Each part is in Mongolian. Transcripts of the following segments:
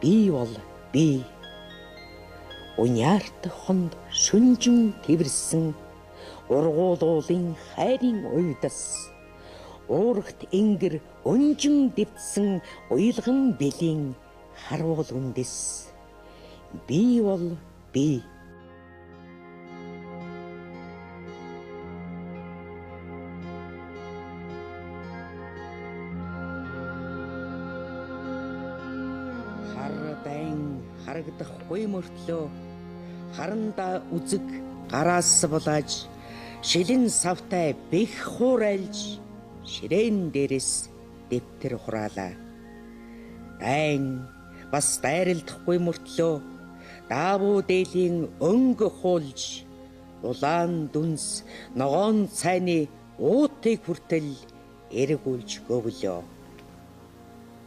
Би бол би. Уняарт хонд шүнжин тэрсэн ургуулуулын хайрын уйдас уурагт энгэр унжин дэвтсэн уйлган бэлийн харуул үндэс. Би бол би. Хардан харагдахгүй мөртлөө харанда үзэг гараас булааж шилэн савтай бэх хуурайлж ширээн дээрээс дэвтэр хураалаа. Дайн бас дайралдахгүй мөртлөө даавуу дээлийн өнгө хуулж улаан дүнс ногоон цайны уутыг хүртэл эргүүлж гөвлөө.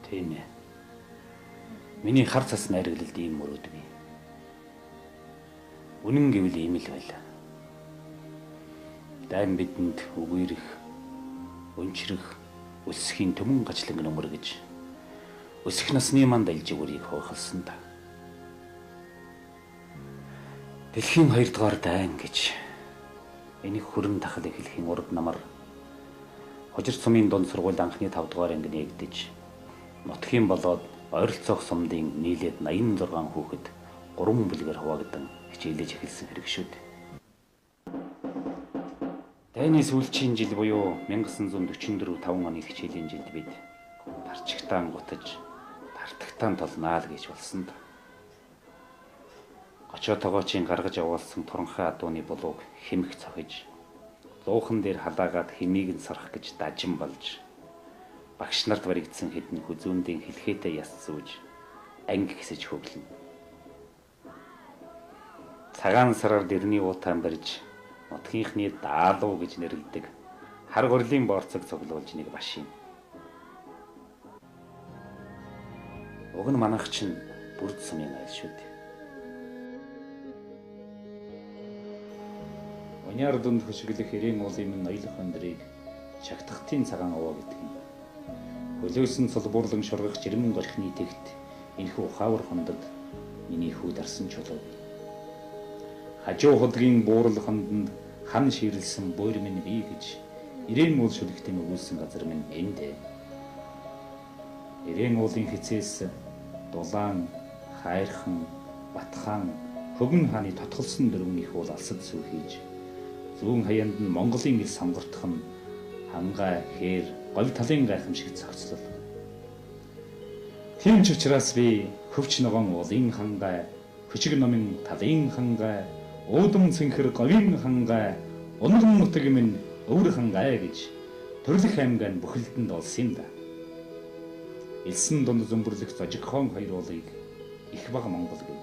Тийм ээ. Миний хар цас найрагналд ийм мөрөөдгүй. Үнэн гэвэл ийм л байлаа. Дайн бидэнд үгээрэх, өнчрөх, өсөхийн төмөн гачлан өмөргөж өсөх насны манд альж өгөрийг хуухалсан та. Дэлхийн 2 дугаар дайн гэж энийг хүрэн тахал эхлэхийн урд намар хожир сумын дунд сургууль анхны 5 дугаар анги нэгдэж нутгийн болоод ойролцоох сумдын нийлээд 86 хүүхэд 3 бүлгээр хуваагдан хичээлж эхэлсэн хэрэг шүү дээ. Дайны сүүлчийн жил буюу 1944-5 оны хичээлийн жилд бид тарчигтаан гутаж тартагтаан толнаа л гэж болсон да. Гочоо тогоочийн гаргаж явуулсан туранхай адууны булууг хэмх цохиж луухан дээр халаагаад хэмийг нь сарах гэж дажин болж багш нарт баригдсан хэдэн хүзүүндийн хэлхээтэй яс зүүж анги гисэж хөглөн. Цагаан сараар дэрний уутаан барьж нутгийнхны даалуу гэж нэрлэдэг хар горлын борцог цуглуулж нэг башин. Уг нь манайх чинь бүрд сумын айл шүү дээ. Уняар дунд хөшөглөх эрээн уулын ноёлох өндрийг шагтахтын цагаан овоо гэдэг юм. Хөлөөсөн цулбуурлан шургах жирмэн голхны тэгт энэхүү ухаавар хондод миний хүү дарсан чулуу. Хажуу худгийн буурал хондонд хан ширлсэн бөөр минь бий гэж эрээн уул шүлэгтэн өгүүлсэн газар минь эндэ. Эрээн уулын хицээс дулаан, хайрхан, батхан, хөгн хааны тотголсон дөрвөн их уул алсад сүү хийж зүүн хаяанд нь Монголын ил сонгортох нь хангай, хээр, говь талын гайхамшиг зохицлол. Тийм ч учраас би хөвч ногоон уулын хангай, хүчиг номын талын хангай, уудам цэнхэр говийн хангай, унган нутаг минь өвөр хангай гэж Төрлөх аймгийн бүхэлдэнд олсон юм да. Элсэн дунд зөмбөрлөх зожигхон хоёр уулыг их баг Монгол гэв.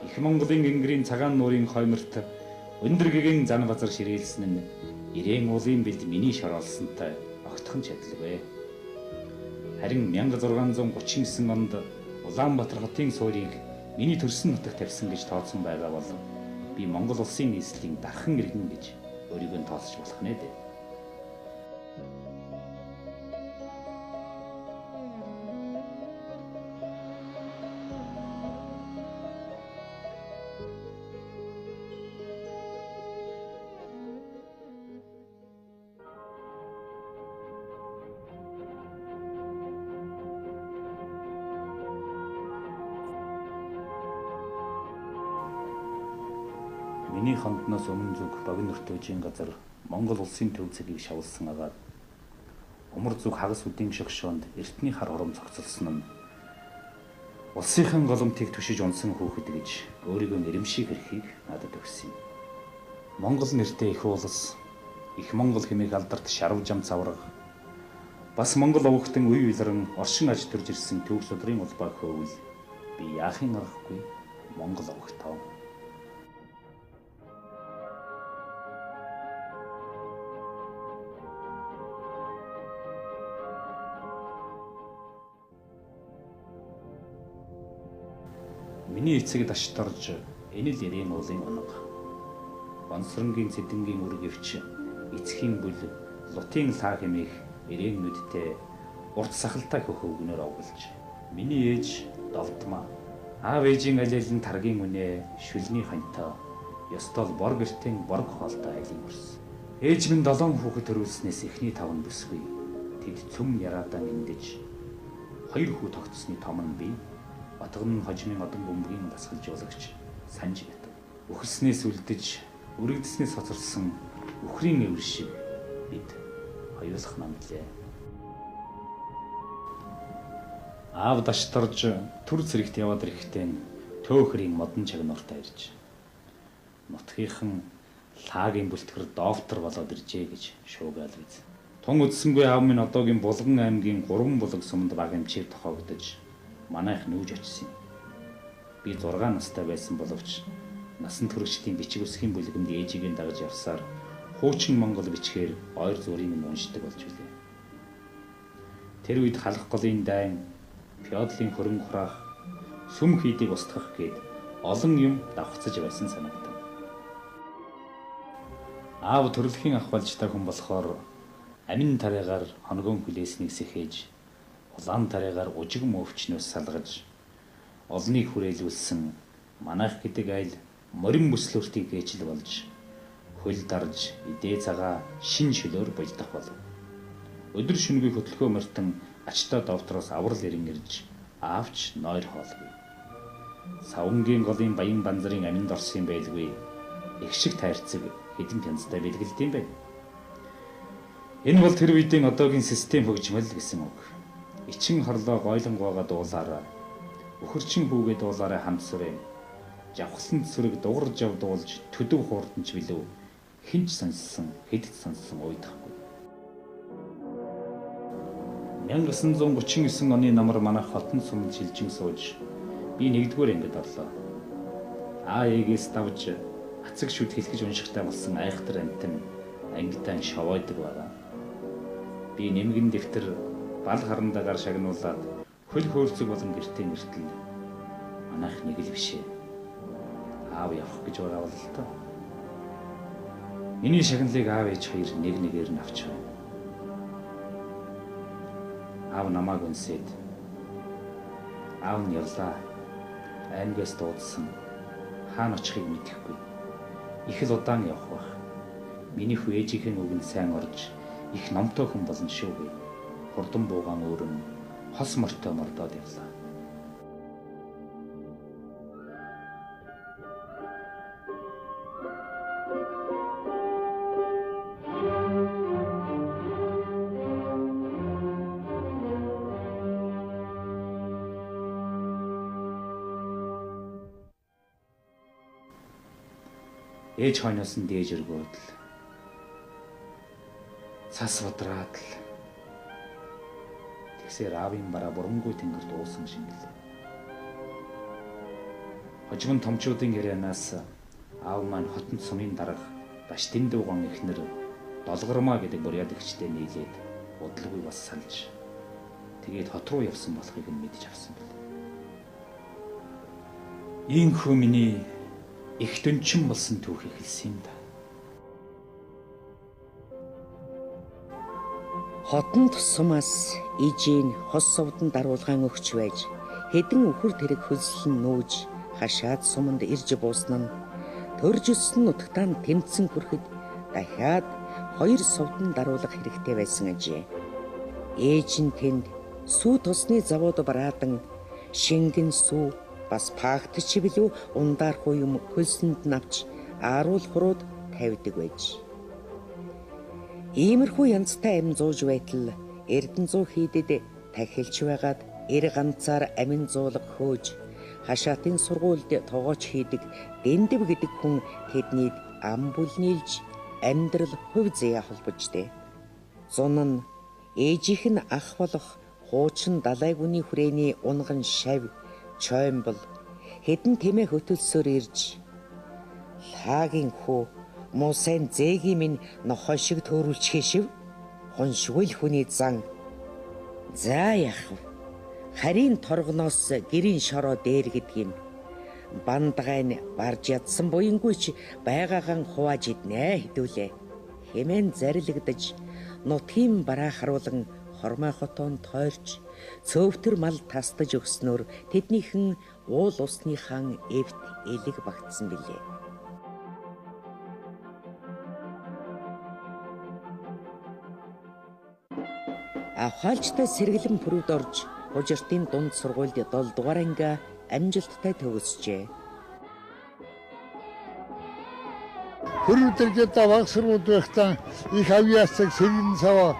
Их Монголын гингэрийн цагаан нуурын хойморт өндөр гэгийн зан базар ширээлсэн нь эрээн уулын бэлд миний шороолсонтой огтхон чадлагвэ. Харин 1639 онд Улаанбаатар хотын суурийг миний төрсөн нутагт тавьсан гэж тооцсон байгаа бол би Монгол улсын нийслэлийн дархан иргэн гэж өөрийгөө тооцож болох нэ дээ. Миний хондноос өмнө зүг богино өртөөжийн газар Монгол улсын төв цэгийг шавуулсан агаад умар зүг хагас үдийн шогшоонд эртний хар хором цогцолсон нь улсынхан голомтыг түшиж унсан хүүхэд гэж өөрийгөө нэрэмшиг хэрхийг надад өгсөн юм. Монгол нэртэй их улс, их Монгол хэмээх алдарт шарав жам цавраг бас Монгол овогтон үе уйлран оршин аж төрж ирсэн төв судрын улбаа хөөвэл би яахын аргагүй Монгол овогтоо. Миний эцэг дашт орж энэ л эрээн уулын унаг. Бонсронгийн цэдэнгийн үрг өвч эцхийн бүл лутын лаа хэмээх эрээн нүдтэй урт сахалтай хөхөвгнөр овголж Миний ээж Довдмаа. Аав ээжийн аль алин таргийн үнэ, шүлний хоньтой, ёстол бор гертийн борг хоолтой айлын өрс. Ээж минь 7 хүүхэд төрүүлснээс эхний 5 нь бүсгүй. Тэд цөм яраадаа эндэж 2 хүү тогтсны том нь би. Батган хожимын одон бөмбөгийн дасгалжуулагч санж бат. Үхэлснээс үлдэж, үрэгдснээс хоцорсон үхрийн эвэр шиг бид хоёулах намлаа. Аав дашторж түр зэрэгт яваад ирэхдээ төөхрийн модон чагнууртаа ирж нутгийнхан лагийн бүлтгэр доктор болоод иржээ гэж шуугаал биз. Тун үдсэнгүй аав минь одоогийн Булган аймгийн 3 булаг суманд баг эмчээр тохиогдож манайх нүүж очив. Би 6 настай байсан боловч насан туршидын бичиг үсгийн бүлгэнд ээжигээ дагаж явсаар хуучин монгол бичгээр ойр зүрийг нь уншдаг болж билээ. Тэр үед халах голын дайн, феодлын хөрөнгө хураах, сүм хийдийг устгах гээд олон юм давхцаж байсан санагдав. Аав төрөлхийн ах болж та хүн болохоор амин тарайгаар хоногон хүлээснийг сэхэж, улаан тарайгаар ужиг мөвчнөөс салгаж, олныг хүрээлүүлсэн манайх гэдэг айл морин бүслөртийг гээжл болж, хөл дарж, идээ цагаа шин шөлөөр болдох болов. Өдөр шөнөгүй хөтөлгөө мартан ачтаа довтроос аврал ирэн ирж, аавч нойр хоолгүй. Савнгийн голын баян банзарын аминд орсон байлгүй. Их шиг тайрцаг хэдэн пянцтай бэлгэлдэм байна. Энэ бол тэр үеийн одоогийн систем хөгжмөл гэсэн үг. Ичин хорлоо гойлонгоогоо дуулаараа, өхөрчин хүүгээ дуулаараа хамсвэ. Жавхлан цүрэг дуурж явдуулж төдөв хуурданч билүү. Хинч сонссон, хэдд сонссон уйдахгүй. 1939 оны намар манайх хотон сумд шилжин сууж би 1-р ангид орлоо. АЭ-гээс давж ацэг шүд хэлхэж уншихтай болсон айхтар амтэн ангидаа шовойдог байгаа. Би нэмгэн дэвтэр бал харандагаар шагнуулаад хөл хөөрцөг болон гэртээ мэртэл манайх нэг л бишээ. Аав явах гэж ураавал л тоо. Миний шагналыг аав ээж хоёр нэг нэгээр нь авч байна. Аав намайг үнсээд аав нь явлаа. Аймгаас дуудсан. Хаана очихыг мэдэхгүй. Их л удаан явах байх. Миний хүү ээжийнхэн үгэнд сайн орж их номтой хүн болно шүү гэ. Хурдан буугаан өөрөн хос мортой мордоод явлаа. Ээж хойноос нь дээж өргөөд л цас удраад л тэгсээр аавын бараа бурамгүй тэнгэрт уусан шингэлээ. Хожим томчуудын ярианаас аав маань хотон сумын дарга Баш Дэндүүган эхнэр Долгормаа гэдэг буряд эгчтэй нийлээд удалгүй бас салж тэгээд хот руу явсан болохыг нь мэдж авсан бэл. Ийхүү миний их дөнчин болсон түүхийг хэлсэн юм да. Хотон тусмаас ижийн хос сувдан даруулгаан өгч байж хэдэн үхэр тэрэг хөлслөн нүүж хашаад суманд ирж буусан нь төрж өссөн нутагтаа тэмцэн хүрэхэд дахиад 2 сувдан даруулах хэрэгтэй байсан ажээ. Ээж нь тэнд сүү тусны завууд бараадан шингэн сүү бас паагтч билүү ундааргүй юм хөлсөнд навч ааруул хурууд тавьдаг байж. Иймэрхүү янзтай амин зууж байтал эрдэн зуу хийдэд тахилч байгаад эр ганцаар амин зуулга хөөж хашаатын сургуульд тоогооч хийдэг Дэндев гэдэг хүн тэднийг ам бүл нийлж амьдрал хувь зэя холбожтэй. Зун нь ээжийнх нь ах болох хуучин далай гүний хүрээний унган шав чоймбол хэдэн тэмээ хөтөлсөөр ирж лагийн хүү муусайн зээгийн минь нохой шиг төөрүүлчихээ шив хоншгүй л хүний зан за яхав харийн торгоноос гэрийн шороо дээр гэдэг юм бандгайн барж ядсан буянгүй ч байгаагаан хувааж иднэ хэдүүлээ хэмээн зарилгадаж нутгийн бараа харуулan тормой хотоонд тойрч цөөвтөр мал тасдаж өгснөөр тэднийхэн уул усныхан эвт элэг багтсан билээ. Авхаалжтай сэргэлэн пүрвд орж хужиртын дунд сургуульд 7 дугаар анги амжилттай төгсжээ. Хөрвүүдэргээд баг сургууль байхдаа их авиацыг сэргэн саваа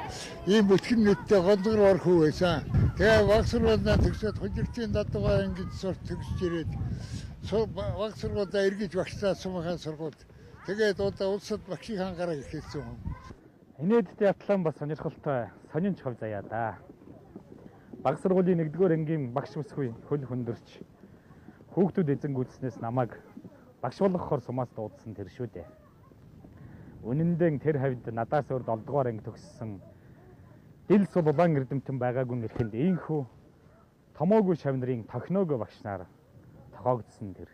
ийм бүтгэн нүдтэй гондгор орох байсан. Тэгээ баг сургуулиа төгсөөд хужиртын 7 дугаар ангид сурч төгсөж ирээд баг сургуульаа эргэж багшаа сумхан сургуульд тэгээд одоо улсад багшийн хангараа ихэлсэн юм. Инээдтэй атлан бас сонирхолтой сонинч хов заяа да. Баг сургуулийн 1-р ангийн багш бүсгүй хөл хөндөрч хүүхдүүд эзэнгүүдснээс намайг багш болгохоор сумаас дуудсан тэр шүү дээ. Үнэндээ тэр хавьд надаас өөр 7 дугаар анги төгссөн дил сул улаан эрдэмтэн байгаагүй нэрхэнд ийхүү томоогүй шав нарын тохиноогоо багшнаар тохиогдсон тэр.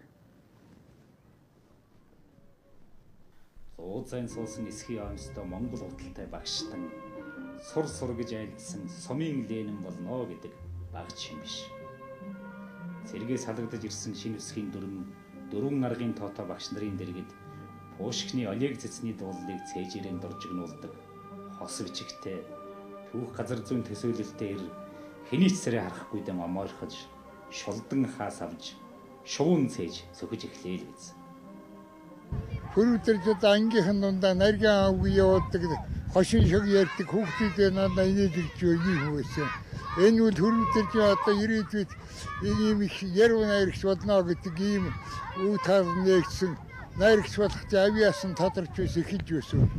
Ууцайн суусан эсхий аимстай Монгол худалтай багштан сур гэж айлдсан сумын Ленин болно гэдэг багч юм биш. Сэргээс салгадаж ирсэн шинэ үсгийн дөрвөн аргын тоотой багш нарын дэргэд Пушкины Олег цэцний дуулыг цээжээрэн дурж гнуулдаг хос бичигтэй түүх газар зүйн төсөөлөлтөөр хэний ч сарай харахгүй дэм амоорхож шулдан хаас авж шуун цээж сөхөж эхлээл биз. Хөрвүүдэргээд ангийнхан дундаа нарийн авгүй явуулдаг хошин шиг ярьдаг хүүхдүүдээ надад инээдэгч юу байсан. Энэ үл хөрвүүдэрч одоо ирээдүйд ийм их яруу найрагч болно гэдэг ийм үе тал нэгсэн найрагч болохт авиасан тодорч эхэлж байсан.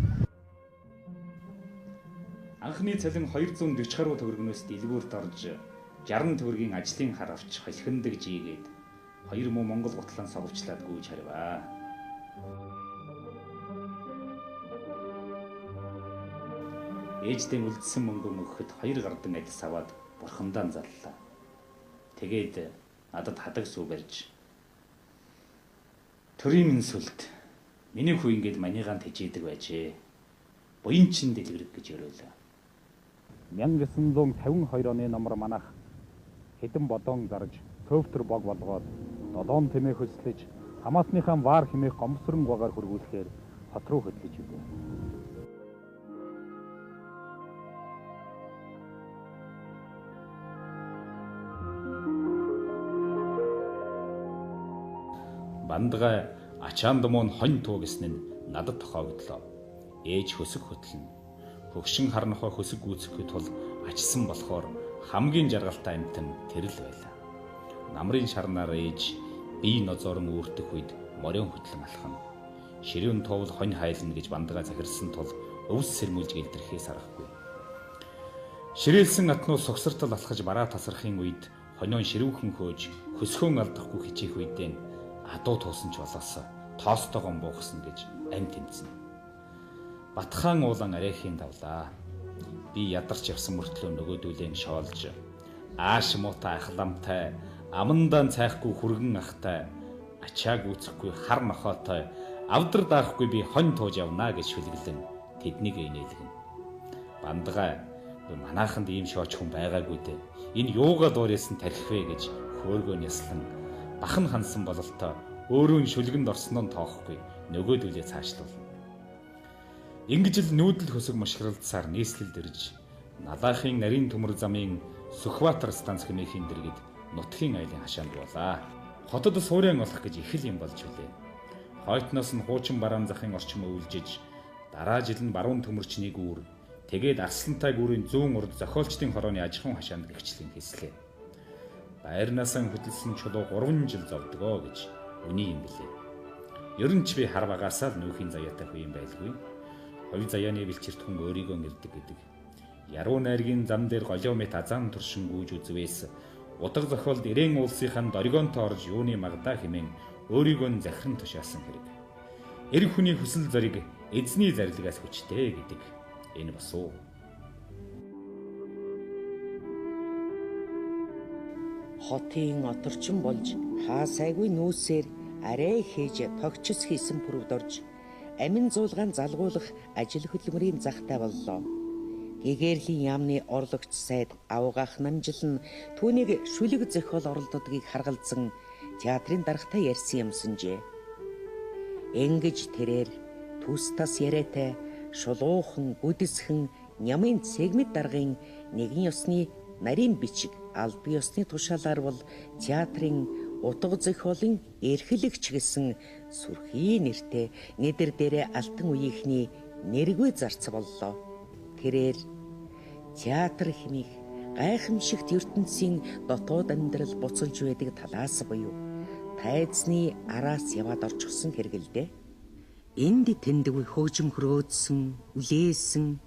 Анхны цалин 240 гаруй төгрөгнөөс дэлгүүрт орж 60 төгрөгийн ажлын хар авч холхиндаг жийгээд 2 муу Монгол гутлан совчлаад гүйж харваа. Ээждээ үлдсэн мөнгө өгөхөд 2 гардан адис аваад бурхандаа заллаа. Тэгээд надад хадаг сүү барьж төрийн минь сүлд миний хүү ингээд манийгаан тэжээдэг байжээ. Буян чин дэлгэрэг гэж өрөөлөө. 1952 оны номор манайх хэдэн бодоон зарж цөөвтөр бог болгоод 7 тэмээ хөслөж хамаасныхаа ваар хэмээх гомсрон багаар хөргүүлэхээр хот руу хөдлөж өгөө. Бандгаа ачаанд мөн хонь туу гэсэн нь надад тохиогдлоо. Ээж хөсөг хөтлөн. Хөгшин харнохоо хөсөг гүйцэхэд тул ачсан болохоор хамгийн жаргалтай амтан тэр л байлаа. Намрын шарнаар ээж бие нозоорон үүртэх үед морин хөтлөн алхана. Ширүүн туул хонь хайлна гэж бандгаа захирсан тул өвс сэрмүүлж гэлтрэхээс аргагүй. Ширээлсэн атнууд сугсартал алхаж бараа тасрахын үед хонион ширүүхэн хөөж хөсгөн алдахгүй хичээх үедээ адуу туусан ч болоосоо тоостойгон буухсан гэж амь тэмцэн. Батхан уулан арайхийн давлаа. Би ядарч явсан мөртлөө нөгөөдүүлэн шоолж ааш муутай ахламтай амандан цайхгүй хүргэн ахтай ачааг үүсэхгүй хар нохоотой авдар даахгүй би хонь тууж явнаа гэж шүлгэлэн тэднийг инээлгэн. Бандгаа манайханд ийм шооч хүн байгаагүй дээ. Энэ юугаа дуурайсан тархив вэ гэж хөөргөө няслан бахан хансан бололтой өөрөө шүлгэнд орсноо тоохгүй нөгөөдүүлээ цаашлуулна. Ингэж л нүүдэл хөсөг мушгиралдсаар нийслэлд ирж Налаахын нарийн төмөр замын Сүхбаатар станц хэмээхийн дэргэд нутгийн айлын хашаанд болаа. Хотод суурин олох гэж их л юм болж үлээ. Хойтноос нь хуучин бараан захын орчим өвлжиж дараа жил нь баруун төмөрчнийг үүр тэгээд арслантай гүрийн зүүн урд зохиолчдын хорооны ажихуйн хашаанд гихчлэн хийслээ. Байрнаасаа хөдөлсөн чулуу 3 жил зовдгоо гэж үний юм билээ. Ер нь ч би хар багаасаа л нүүхийн заяатай хүн юм байлгүй. Хувь заяаны бэлчирт хүн өөрийгөө нэрдэг гэдэг. Яруу найргийн зам дээр голио мэт азаан туршин гүйж үзвээс удаг зохиолд ирээн уулсынхаа доргионтой орж юуны магдаа хэмээн өөрийгөө захиран тушаасан хэрэг. Эр хүний хүсэл зориг эзний зарилгаас хүчтэй гэдэг энэ бас уу. Хотын оторчин болж хаасайгүй нүүсээр арай хийж тогтчос хийсэн пүрвд орж амин зуулгаан залгуулах ажил хөдөлмөрийн захтай боллоо. Гэгэрлийн яамны орлогч сайд авгаах намжил нь түүнийг шүлэг зохиол оролдодгийг харгалзан театрын даргатай ярьсан юмсанжээ. Ингэж тэрээр түс тас яриатай шулуухан бүдэсхэн нямын цэгмэд даргын нэгэн ёсны нарийн бичиг албан ёсны тушаалаар бол театрын утга зохиолын эрхлэгч гэсэн сүрхий нэртэй нэдэр дээрээ алтан үеийнхний нэргүй зарц боллоо. Тэрээр театр хэмээх гайхамшигт ертөнцийн дотоод амьдрал буцалж байдаг талаас буюу тайзны араас яваад орчихсон хэрэгэлдэ. Энд тэндгүй хөгжим хөрөөдсөн, үлээсэн,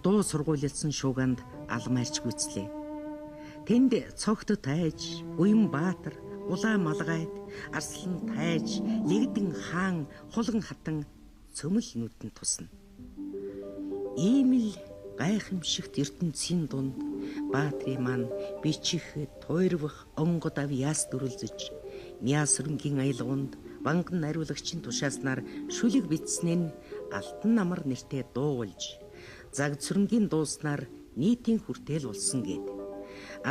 дуу сургуулилсан шууганд алмаарч гүйцлээ. Тэнд цогт тайж, буян баатар, улаан малгайд, арслан тайж, лэгдэн хаан, хулган хатан цөмөл нүдэн тусна. Ийм л гайхамшигт ертөнцийн дунд баатрын маань бичихэд, туйрвах, онгод ав яас дүрлзэж, мясрынгийн аялгаунд ванган нариулагчийн тушааснаар шүлэг бичснээ нь алтан намар нэртэй дуулж, заг цөрөнгийн дууснаар нийтийн хүртэл болсон гэд.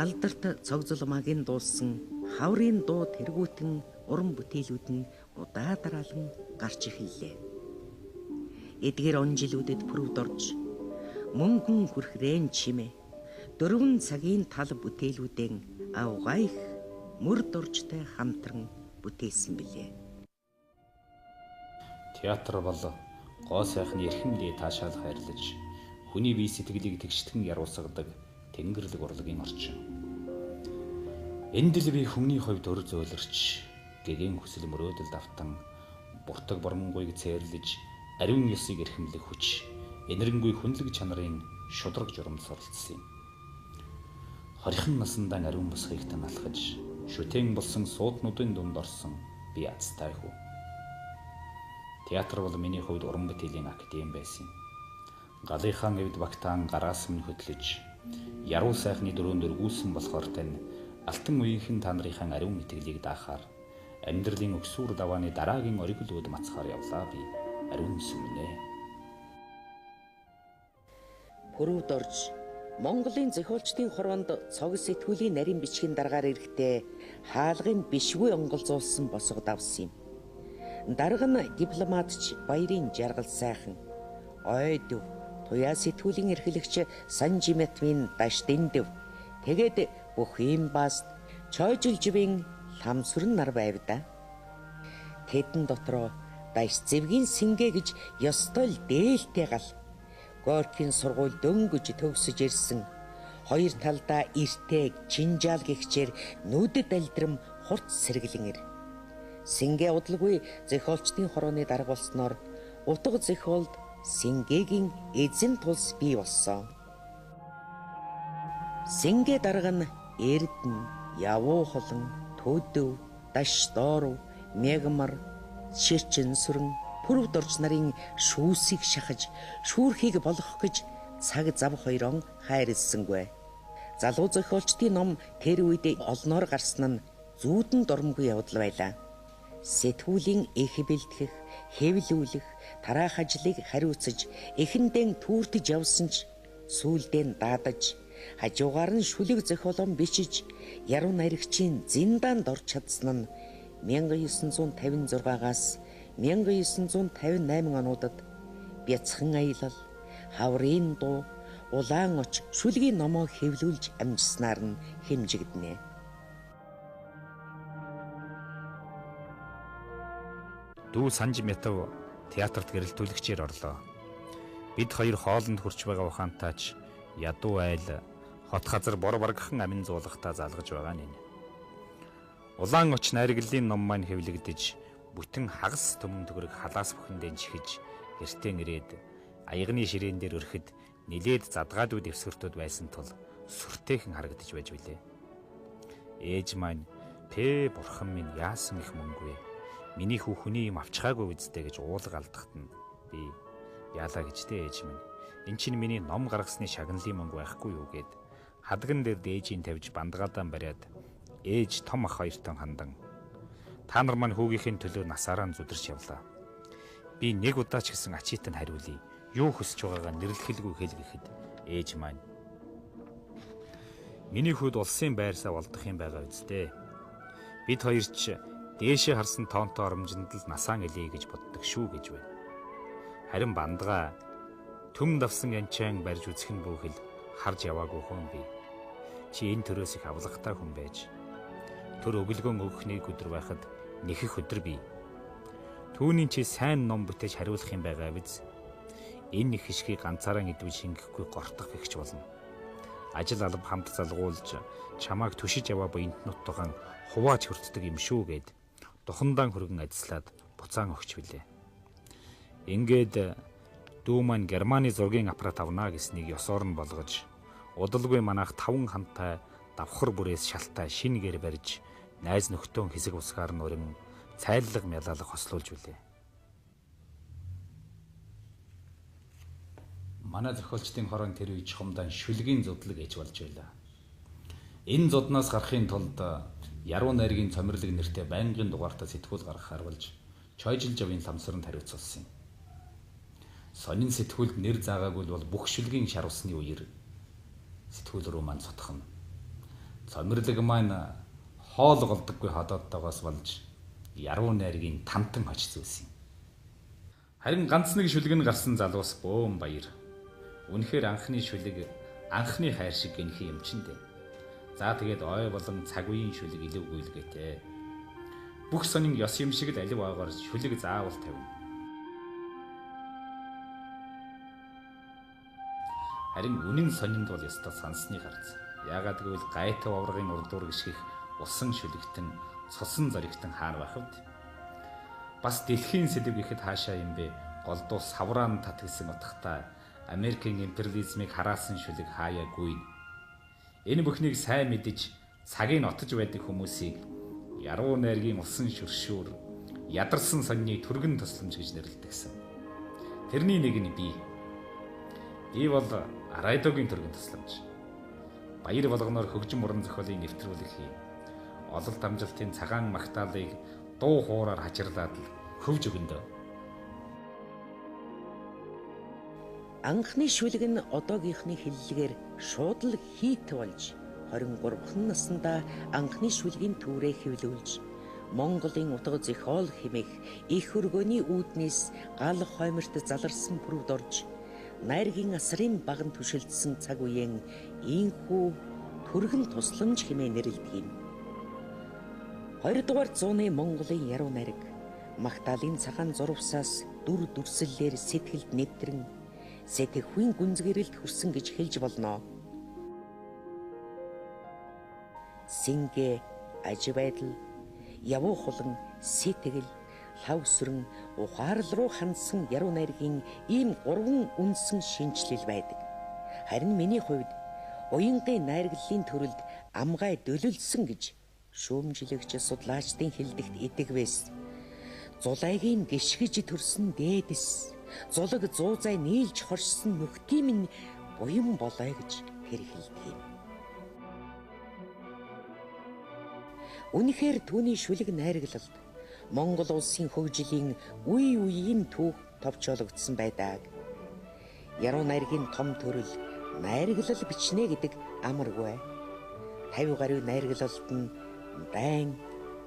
Алдарт цогцолмагийн дуулсан хаврын дуу тэргүүтэн уран бүтээлүүд нь удаа дараалан гарч эхэллээ. Эдгээр он жилүүдэд пүрвд орж мөнгөн хүрхрээн чимээ 4 цагийн тал бүтээлүүдэн авгайх мөр дуржтай хамтран бүтээсэн билээ. Театр бол гоо сайхны эрхэмлээ таашаалах арилж, хүний бие сэтгэлийг тэгштгэн яруулсгадаг тэнгэрлэг урлагийн орчин. Энд л би хүмүүний хувьд өр зөөлөрч, гэгээн хүсэл мөрөөдөл давтан, буртаг бормонгуйг цээрлэж, ариун ёсыг эрхэмлэх хүч, энэрэнгүй хүнлэг чанарын шудраг журамд суралцсан юм. Хорихон насандаа ариун босхийг таналахж, шүтэн болсон сууднуудын дунд орсон би азтай хүү. Театр бол миний хувьд уран бүтээлийн академи байсан. Галынхаан эвд багтаан гараас минь хөдлөж, яруу сайхны дөрөөнд өргүүлсэн болохоор тань алтан үеийнхэн та нарын ариун итгэлийг даахаар амьдралын өксүр давааны дараагийн оргилүүд мацхаар явлаа би ариун сүмнэ. Пүрвд орж Монголын зохиолчдын хороонд цог сэтгүүлийн нарийн бичгийн дараагаар ирэхдээ хаалгын бишгүй онголзуулсан босго давсан юм. Дарга нь дипломатч баярын жаргал сайхан ойдөв туяа сэтгүүлийн эрхлэгч Санжимэтмийн дашдэндв тэгээд бүх юм баст чойжилжвэн ламсүрэн нар байвда. Тэдэн дотроо даш зэвгийн сингэ гэж ёстой л дээлтэй гал Горкийн сургууль дөнгөж төгсөж ирсэн. Хоёр талдаа эртээг чинжаал гихчээр нүдэд альдрам хурц сэргэлэн ир. Сингэ удалгүй зохиолчдын хорооны дарга болсноор утга зохиолд Сингэгийн эзэн тулс бий болсон. Сингэ дарга нь Эрдэнэ, Явуу холон, Төдөв, Даш дооров, Мягмар, Ширчин сүрэн пүрвд орж нарын шүүсийг шахаж, шүүрхийг болгох гэж цаг зав хоёрон хайрлсангүй. Залуу зохиолчдын ном тэр үед олноор гарсан нь зүүдэн дормгүй явдал байлаа. Сэтгүүлийн их бэлтгэх, хэвлүүлэх, тараах ажлыг хариуцаж, эхэндээ түүртэж явсан ч сүүлдээ даадаж, хажуугаар нь шүлэг зохиолон бичиж, яруу найрагчийн зиндаанд орж чадсан нь 1956-аас 1958 онуудад Бяцхан аялал, хаврын дуу, улаан оч шүлгийн номоо хэвлүүлж амжснаар нь хэмжигдэнэ. Дүү Санжимэтв театрт гэрэлтүүлэгчээр орлоо. Бид хоёр хоолнд хүрч байгаа ухаантайч ядуу айл хот газар бор баргхан амин зуулгахтаа залгаж байгаа нь. Улаан оч найрагдлын ном маань хэвлэгдэж бүтэн хагас төмөн төгрөг халаас бүхэндээ чихэж гэртээ ирээд аягны ширээн дээр өрхөд нилээд задгаадууд эвсгэртүүд байсан тул сүртэйхэн харагдаж байж билээ. Ээж маань "Тэ бурхан минь яасан их мөнгөө. Миний хүүхний юм авчгаагүй үсттэй" гэж уулга алдахт нь би яалаа гэжтэй ээж минь. "Эн чинь миний ном гаргасны шагналын мөнгө байхгүй юу" гэд хадган дээр дээжийн тавьж бандгаадаа бариад ээж том ах хоёртон хандан "Та нар маань хүүгийнхээ төлөө насаараа зүдэрч явлаа. Би нэг удаа ч гэсэн ачиитан хариулъя. Юу хүсэж байгаагаа нэрлэхэлгүй хэл гэхэд Ээж маань. Миний хүүд улсын байрсаа болдох юм байгаа үсттэй. Бид хоёр ч дээшээ харсан тоонтой оромжинд л насаан элье гэж боддог шүү гэж байна. Харин бандгаа төм давсан янчаан барьж үзэх нь бүхэл харж яваагүй хүн би. Чи энэ төрөөс их авлагатай хүн байж. Төр өглгөн өгөхний өдөр байхад нэхэх өдөр бий. Түүний чи сайн ном бүтээж хариулах юм байгаа биз. Энэ их хишгийг ганцаараа идвэж шингэхгүй гортох гихч болно. Ажил алба хамт залгуулж чамааг түшиж яваа буянт нуттугаан хувааж хүртдэг юм шүү гэд духандаан хөргөн ажиллаад буцаан өгч билээ. Ингээд дүү маань Германы зургийн аппарат авнаа гэснийг ёсоор нь болгож удалгүй манайх 5 хантай давхар бүрээс шалтай шинэ гэр барьж найз нөхдөөн хэсэг усгаар нь өрн цайллага мялалга хослуулж билээ. Манай зохиолчдын хорон тэр үе чухамдан шүлгийн зудлаг ээж болж байлаа. Энэ зуднаас гарахын тулд яруу найргийн цомирлог нэртэй байнгын дугаартаа сэтгүүл гаргах харуулж чойжил жавын ламсранд хариуцсан юм. Сонин сэтгүүлд нэр заагаагүй бол бүх шүлгийн шаруулсны үеэр сэтгүүл рүү маань цотхно. Цомирлог маань хоол голдоггүй ходоодтойгоос болж яруу найргийн тамтан хоч зөөсөн. Харин ганц нэг шүлэг нь гарсан залуус бөөм баяр. Үнэхээр анхны шүлэг анхны хайр шиг гэнхи юм чинь дээ. За тэгээд ой болон цаг үеийн шүлэг илүүгүй л гээтэй. Бүх сонин ёс юм шиг л алив аагаар шүлэг заавал тавина. Харин үнэн сонинд бол ёстой сансны гарц. Яагаад гэвэл гайтав аврагын урдуур гიშгэх усан шүлэгтэн цосон зоригтэн хаана байх вэ? Бас дэлхийн сэдв гэхэд хаашаа юм бэ? Голдуу савраан татгсан утгатай Америкийн империализмыг хараасан шүлэг хаяагүй. Энэ бүхнийг сайн мэдэж цагийг отож байдаг хүмүүсийг яруу найргийн усан шүршүүр ядарсан сонины түргэн тусламж гэж нэрлэдэгсэн. Тэрний нэг нь би. Би бол радиогийн түргэн тусламж. Баяр болгоноор хөгжим уран зохиолын нэвтрүүлэг хий. Ололт амжилтын цагаан магтаалыг дуу хуураар хачирлаад л хөвж өгөндөө. Анхны шүлэг нь одоогийнхны хэллэгээр шууд л хийт болж 23 наснда анхны шүлгийн түүрээ хэвлүүлж Монголын утга зохиол хэмээх их хөргөөний үүднээс гал хойморт заларсан бүрвд орж найргийн асрын баган түшилдсэн цаг үеийн ийхүү түргэн тусламж хэмээн нэрлэдэг юм. 20 дугаар зууны Монголын яруу найраг магтаалын цагаан зурвсаас дүр дүрслэлээр сэтгэлд нэвтрэн сэтгэхүйн гүнзгийрэлд хүрсэн гэж хэлж болно. Сингэ, ажибайдал, явуу хулан, сэтгэл, лавсрын, ухаарл руу хандсан яруу найргийн ийм 3 үндсэн шинжлэл байдаг. Харин миний хувьд уянгийн найрглалын төрөлд амгай дөлөлсөн гэж шүүмжлэгч судлаачдын хэлдэгт итгэвэс. Зулайгийн гიშгэж төрсөн дээдэс, зулаг зуузай нийлж хоршсон нөхдийн минь буян болоо гэж тэр хэлдэг юм. Үнэхээр түүний шүлэг найрглалд Монгол улсын хөгжлийн үе үеийн түүх товчоологдсон байдаг. Яруу найргийн том төрөл найрглал бичнэ гэдэг амаргүй. 50 гаруй найрглалт нь байн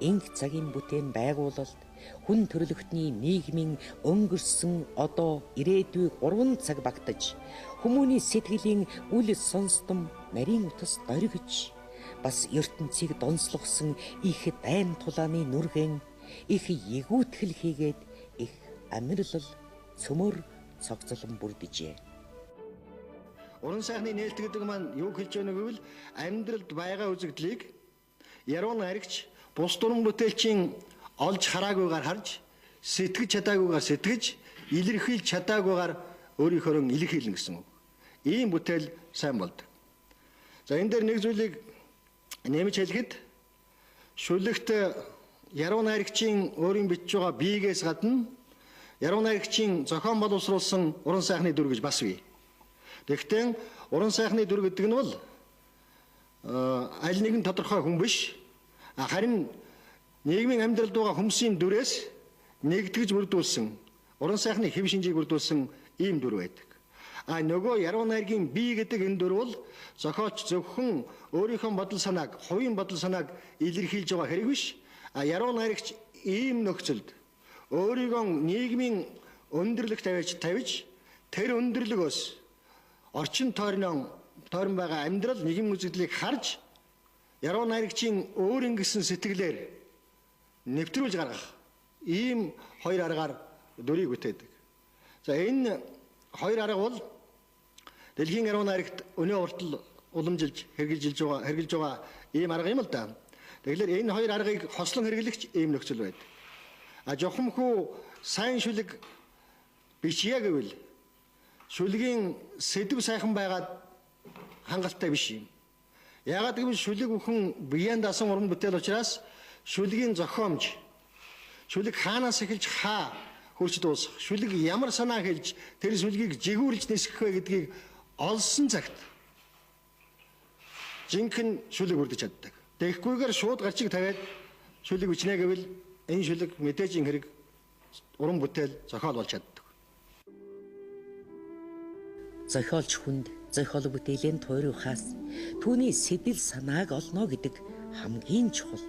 инх цагийн бүтээн байгуулалт хүн төрөлхтний нийгмийн өнгөрсөн одоо ирээдүй 3 цаг багтаж хүмүүний сэтгэлийн үл сонстон нарийн утас доргиж бас ертөнцийг донслогсон их дайн тулааны нүргэн их ягүүтгэл хийгээд их амьрлал цөмөр цогцолон бүрдэжээ. Уран сайхны нээлтгдэг маань юу хэлж байгааг гэвэл амьдралд байгаа үзэгдлийг яруу найрагч бус дүрэн бүтээлчийн олж хараагүйгээр харж, сэтгэж чадаагүйгээр сэтгэж, илэрхийлж чадаагүйгээр өөрийнхөө илэрхийлнэ гэсэн үг. Ийм бүтээл сайн болдог. За энэ дээр нэг зүйлийг нэмж хэлэхэд шүлэгт яруу найрагчийн өөрийн бичиж байгаа биегээс гадна яруу найрагчийн зохион боловсруулсан уран сайхны дүр гэж бас бий. Тэгэхдээ уран сайхны дүр гэдэг нь бол аль нэгэн тодорхой хүн биш, харин нийгмийн амьдралд байгаа хүмүүсийн дүрээс нэгтгэж бүрдүүлсэн уран сайхны хэв шинжийг бүрдүүлсэн ийм дүр байдаг. А нөгөө яруу найргийн бие гэдэг энэ дүр бол зохиолч зөвхөн өөрийнхөө бодол санааг, хувийн бодол санааг илэрхийлж байгаа хэрэг биш. А яруу найрагч ийм нөхцөлд өөрийгөө нийгмийн өндөрлөгт тавьж тэр өндөрлөгөөс орчин тойрон байгаа амьдрал нийгэм үзэгдлийг харж яруу найрагчийн өөрийн гэсэн сэтгэлээр нэвтрүүлж гаргах ийм хоёр аргаар дүрийг бүтээдэг. За энэ хоёр арга бол дэлхийн яруу найрагт өнөө уртл уламжилж хэрэгжилж байгаа ийм арга юм л да. Тэгэхээр энэ хоёр аргыг хослон хэрэглэгч ийм нөхцөл байдаг. А жохомхүү сайн шүлэг бичье гэвэл шүлгийн сэдв сайхан байгаад хангалттай биш юм. Яагаад гэвэл шүлэг бүхэн биеийн дасан уран бүтээл учраас шүлгийн зохиомж, шүлэг хаанаас эхэлж хаа хүрч дуусах, шүлэг ямар санаа хэлж тэр шүлгийг жигүүрлж нисгэх вэ гэдгийг олсон цагт жинхэнэ шүлэг үрдэж чаддаг. Тэгэхгүйгээр шууд гарчиг тавиад шүлэг бичнэ гэвэл энэ шүлэг мэдээж ин хэрэг уран бүтээл зохиол болж чаддаг. Зохиолч хүнд зохиол бүтээлийн туйрхаас түүний сэтэл санааг олно гэдэг хамгийн чухал.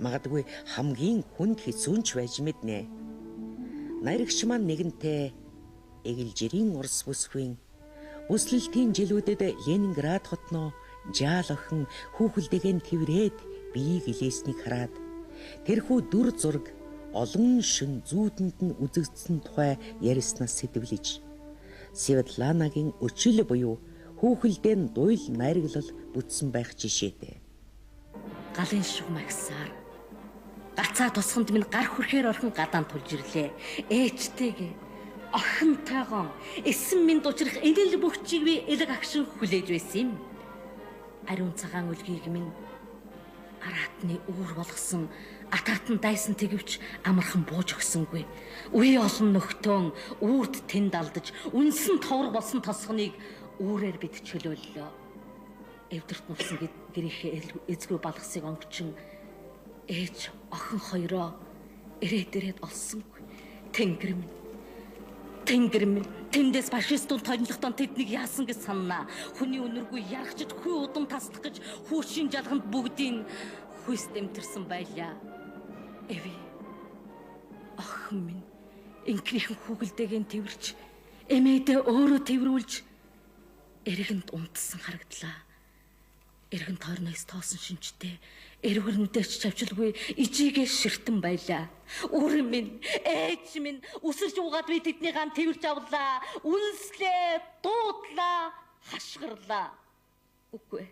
Магадгүй хамгийн хүнд хэцүүнч байж мэднэ. Найрагч маань нэгэнтээ Эгэлжирийн Орос бүсгүй бүслэлтийн жилүүдэд Ленинград хотноо жаал охин хүүхэлдэйгэн тэврээд биеийг илээснийг хараад тэрхүү дүр зураг олон шин зүүдэнд нь үзэгдсэн тухай ярьснаас сэтвлэж Светланагийн өчил буюу хүүхэлдэйн дуйл найраглал бүтсэн байх жишээтэй. Галын шугмагсаар гацаа тусганд минь гар хүрхээр орхон гадаан тулж ирлээ. Ээжтэйгээ охинтойгоо эсэм минь дучрах элэл бөхчийг би элэг агшин хүлээж байсан юм. Ариун цагаан үлгийг минь араатны үүр болгосон атаатан дайсан тэгвч амархан бууж өгсөнгүй. Үе олон нөхтөн үрд тэнд алдаж үнсэн товор болсон тосгоныг үүрээр бид чөлөөллөө. Эвдэрт нурсан гэрийнхээ эзгүй балгасыг онгочин ээж охин хоёроо ирээд олсонгүй. Тэнгэр минь тэндээс фашистууд тонлохдоо тэднийг яасан гэж саннаа. Хүний өнөргүй ярахчиж хүй удам таслах гэж хүүшийн жалганд бүгдийг хүйс дэмтэрсэн байлаа. Эви охин минь инкрийн хүүгэлдэйгэн тэрвэрч эмээдээ өөрөө тэрврүүлж эргэнд унтсан харагдлаа. Эргэн тойрноос тоосон шинжтэй эргэр нүдэж чавчилгүй ижигээ ширтэн байлаа. Үр минь ээж минь үсэрч угаад би тэдний ган тэрвэрч авлаа. Үнслээ, дуудлаа, хашгирлаа. Үгүй.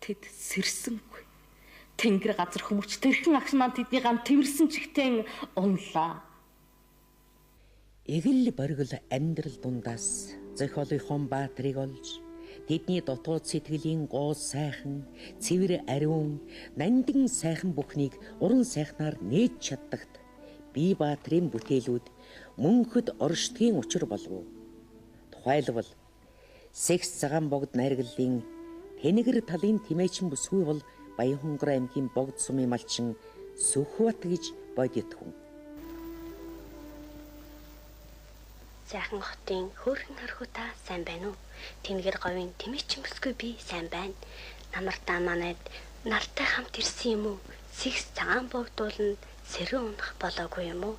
Тэд сэрсэнгүй. Тэнгэр газар хүмүүч тэрхэн агш маань тэдний ган тэрвэрсэн чигтэн унлаа. Эгэл боргил амьдрал дундаас зохиолынхон баатрийг олж тэдний дотоод сэтгэлийн гоо сайхан, цэвэр ариун, нандин сайхан бүхнийг уран сайхнаар нээж чаддагт бие баатрын бүтээлүүд мөнхөд оршдгийн учир болов. Тухайлбал Секс цагаан богд найргалын Тэнэгэр талын тимээчин бүсгүй бол Баянхонгор аймгийн богд сумын малчин Сүхбат гэж бодит хүн. Сайхан хотын хөөрхөн хархута сайн байна уу? Тэнгэр говийн тэмээчин бүсгүй би сайн байна. Намартаа манайд нартай хамт ирсэн юм уу? Секс цагаан богдууланд сэрэн унах болоогүй юм уу?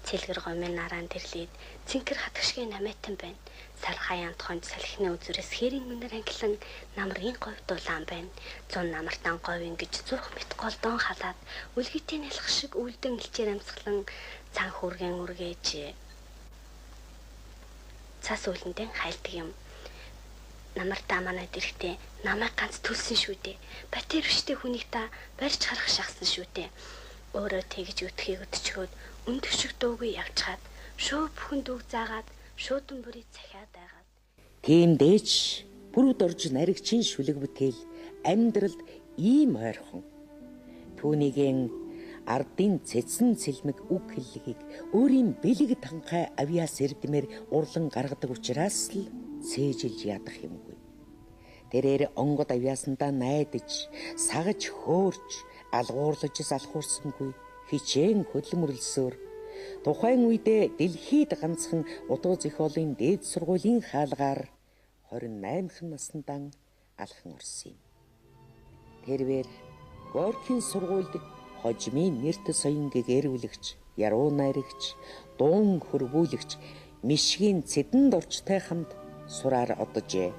Цэлгэр говийн нараан тэрлээд цэнхэр хатгшгийн намайтан байна. Сар хаяан тохонд салхины үзүрээс хэрийн үнэр ангилан намрын говь дулаан байна. 100 намартан говь ингэж 100 мэт голдон халаад үлгийтэй нэлх шиг үлдэн илчээр амсгалан цан хүргэн үргээж цас үлэндэн хайлдаг юм. Намартаа манайд ирэхдээ намайг ганц төлсөн шүү дээ. Батэр биштэй хүнийг та барьж харах шахсан шүү дээ. Өөрөө тэгж үтхийг өдчгөөд үн төвшиг дуугүй явчихад шуу бүхэнд үг заагаад шуудан бүрий захиад байгаад. Тиймдээч бүрд орж наригчин шүлэг бүтээл амьдралд ийм ойрхон. Түүнийгэн ардын цэцэн цэлмэг үг хэллэгийг өөрийн бэлэг танхай авьяас эрдмээр урлан гаргадаг учраас л цээжилж ядах юмгүй. Тэрээр онгод авьяасандаа найдаж, сагаж хөөрч, алгуурлаж салхуурсангүй хичээн хөдлөмөрлсөөр Тухайн үед дэлхийд ганцхан утга зохиолын дээд сургуулийн хаалгаар 28 насндаа алхан орсон юм. Тэрвэр Горькийн сургуульд хожимын нэрт соён гэгэрүүлэгч, яруу найрагч, дуун хөрвүүлэгч Мишгийн Цэдэн дорчтой хамт сураар одожээ.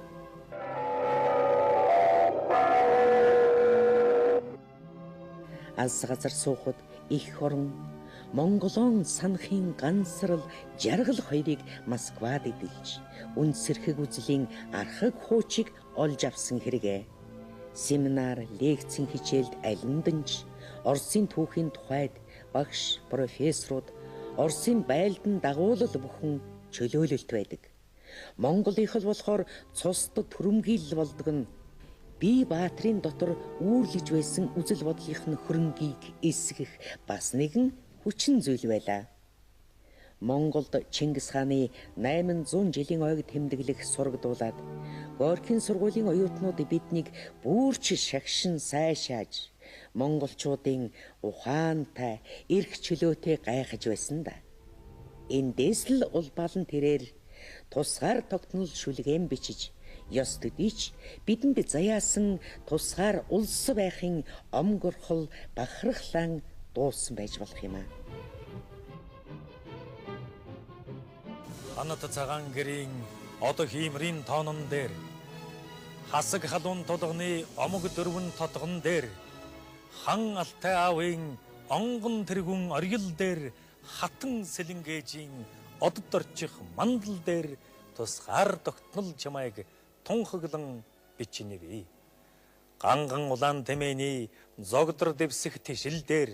Алс газар суухад их орон Монголон санахын гансрал жаргал хоёрыг Москвад эдэлж, үнсэрхэг үзлийн архаг хуучийг олж авсан хэрэгэ. Семинар, лекцийн хичээлд алинданж, Оросын түүхийн тухайд багш, профессорууд, Оросын байлдан дагуулал бүхэн чөлөөлөлт байдаг. Монголынх л болохоор цусд түрэмгийлэл болдог нь бие баатрын дотор үүрлэж байсан үзэл бодлынх нь хөрөнгийг эсгэх бас нэгэн хүчин зүйл байлаа. Монголд Чингис хааны 800 жилийн ойг тэмдэглэх сургадуулаад Горькийн сургуулийн оюутнууд биднийг бүрч шагшин сайшааж монголчуудын ухаантай, эрх чөлөөтэй гайхаж байсан да. Эндээс л улбаалан тэрээр тусгаар тогтнол шүлгээн бичиж, ёс төдийч бидэнд заяасан тусгаар улс байхын омгорхол бахархлан дуусан байж болох юм аа. Анат цагаан гэрийн одо хиймрийн тоонон дээр хасаг халуун тулганы омог дөрвөн тотгон дээр хан алтай аавын онгон тэргүн оргил дээр хатан сэлэнгээжийн одод орчих мандал дээр тусгаар тогтнол чамайг тунхаглан бичнэвэ. Ганган улаан тэмээний зогдор дэвсэх тишил дээр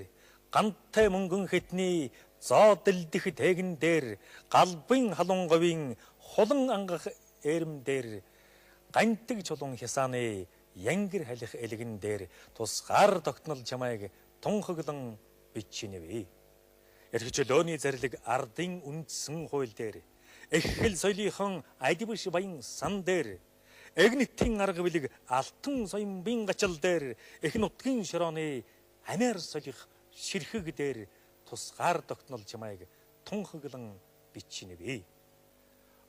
гантай мөнгөн хэтний зоо дэлдэх тэгэн дээр галбын халуун говийн хулан ангах эрэм дээр гантиг чулуун хясааны янгэр халих элгэн дээр тусгаар тогтнол чамайг тунхаглан бичнэвэ. Эрхчлөөний зарлиг ардын үндсэн хууль дээр эхэл соёлынхон адивш баян сан дээр эгнэтийн арга билэг алтан соёмбын гачал дээр их нутгийн шорооны амиар солих ширхэг дээр тусгаар тогтнол чамайг тунхаглан бичнэвэ.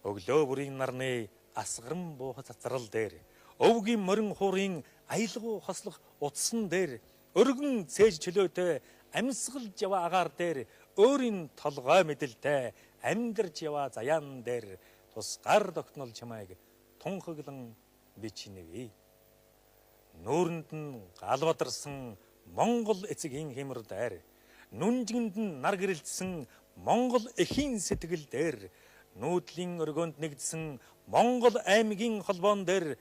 Өглөө бүрийн нарны асгаран буухад цацрал дээр өвгийн морин хуурын аялгуу хослох утсан дээр өргөн цээж чөлөөтэй амьсгал жава агаар дээр өөрийн толгой мэдэлтэй амьдарч яваа заяан дээр тусгаар тогтнол чамайг тунхаглан бичнэвэ. Нүүрэнд нь галбадарсан Монгол эцгийн хэмэр дээр нүнжигэнд нь нар гэрэлтсэн Монгол эхийн сэтгэл дээр нүүдлийн өргөнд нэгдсэн Монгол аймгийн холбоон дээр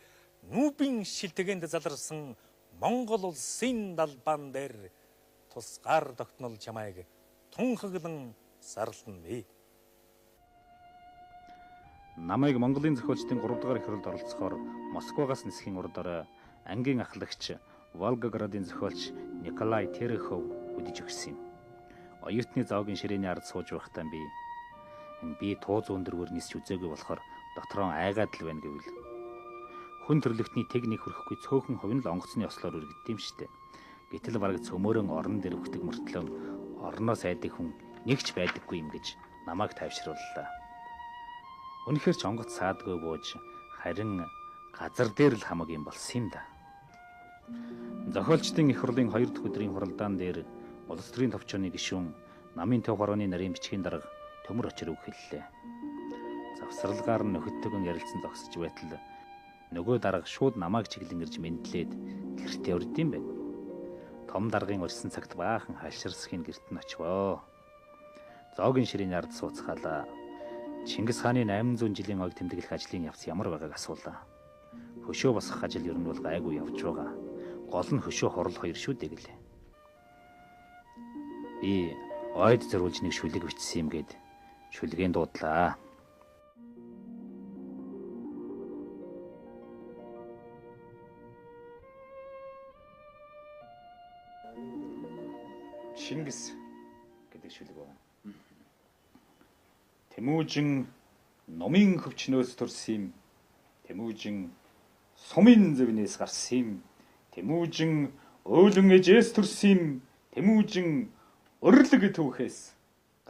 нүүбийн шилтгэнд заларсан Монгол улсын далбаан дээр тусгаар тогтнол чамайг тунхаглан сарлана. Намайг Монголын зохиолчдын 3 дугаар их хурлд оролцохоор Москвагаас нисхийн урдаар ангийн ахлагч Волгоградын зохиолч Николай Терехов үдиж өгсөн юм. Оюутны зоогийн ширээний ард сууж байхдаа би тууз өндөргөр нисч үзээгүй болохоор дотроо айгаад л байна гэвэл хүн төрлөختний техник хөрөхгүй цөөхөн хувь нь л онгоцны ослоор үргэлдэм штэ. Гэтэл бараг цөмөрөн орон дээр өгдөг мөртлөө орноос айдаг хүн нэгч байдаггүй юм гэж намайг тайвшрууллаа. Үнэхээр ч онгоц саадгүй бууж харин газар дээр л хамаг юм болсон юм да. Зохиолчдын их хурлын 2 дахь өдрийн хуралдаан дээр улс төрийн товчооны гишүүн намын төв хорооны нарийн бичгийн дарга төмөр очир өгөхлээ. Завсралгаар нь нөхөдтэйгэн ярилцсан зогсож байтал нөгөө дарга шууд намайг чиглэн ирж мэдлээд гэртээ урдсан байна. Том даргын урьсан цагт баахан хаширсхийн гэрт нь очивоо. Зоогийн ширээний ард сууцгаалаа. Чингис хааны 800 жилийн ойг тэмдэглэх ажлын явц ямар байгааг асуулаа. Хөшөө босгох ажил ер нь бол гайгүй явж байгаа. Гол нь хөшөө хурал 2 шүү дээ гэлээ. Би ойд зориулж нэг шүлэг бичсэн юм гээд шүлгээн дуудлаа. Чингис гэдэг шүлэг байна. Тэмүүжин номын хөвчнөөс төрсөн юм. Тэмүүжин сумын зэвнээс гарсан юм. Тэмүүжин өөлөн ээжээс төрсөн юм. Тэмүүжин өрлөг төвхээс